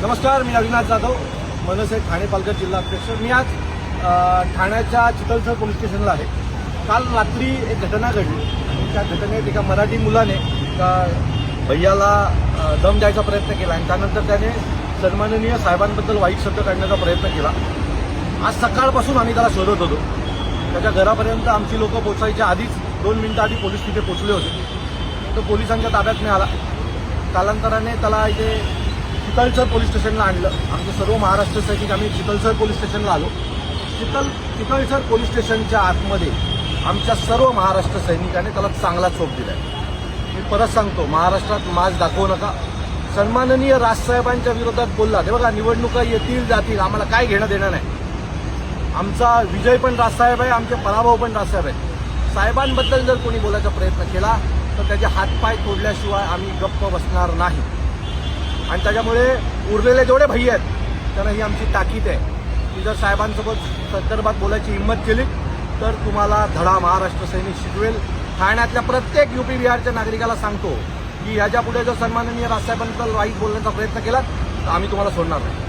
नमस्कार, मी अविनाश जाधव, मनसे ठाणे पालघर जिल्हा अध्यक्ष। मी आज ठाण्याच्या चितलसर पोलीस स्टेशनला आहे। काल रात्री एक घटना घडली आणि त्या घटनेत एका मराठी मुलाने एका भैयाला दम द्यायचा प्रयत्न केला आणि त्यानंतर त्याने सन्माननीय साहेबांबद्दल वाईट शब्द काढण्याचा प्रयत्न केला। आज सकाळपासून आम्ही त्याला शोधत होतो। त्याच्या घरापर्यंत आमची लोकं पोहोचायच्या आधीच 2 मिनिटं आधी पोलीस तिथे पोहोचले होते। तो पोलिसांच्या ताब्यात मिळाला। कालांतराने त्याला इथे चितलसर पोलीस स्टेशनला आणलं। आमचे सर्व महाराष्ट्र सैनिक आम्ही चितलसर पोलीस स्टेशनला आलो। चितलसर पोलीस स्टेशनच्या आतमध्ये आमच्या सर्व महाराष्ट्र सैनिकांनी त्याला चांगला चोप दिलाय। मी परत सांगतो, महाराष्ट्रात माज दाखवू नका। सन्माननीय राजसाहेबांच्या विरोधात बोलला ते बघा, निवडणुका येतील जातील, आम्हाला काय घेणं देणं नाही। आमचा विजय पण राजसाहेब आहे, आमचे पराभव पण राजसाहेब आहेत। साहेबांबद्दल जर कोणी बोलायचा प्रयत्न केला तर त्याचे हातपाय तोडल्याशिवाय आम्ही गप्प बसणार नाही। आणि त्याच्यामुळे उरलेले जेवढे भैया आहेत त्यांना ही आमची ताकीद आहे की जर साहेबांसोबत संदर्भात बोलायची हिंमत केली तर तुम्हाला धडा महाराष्ट्र सैनिक शिकवेल। ठाण्यातल्या प्रत्येक यूपी बिहारच्या नागरिकाला सांगतो की ह्याच्या पुढे जर सन्माननीय राजसाहेबांबद्दल वाईट बोलण्याचा प्रयत्न केला तर आम्ही तुम्हाला सोडणार नाही।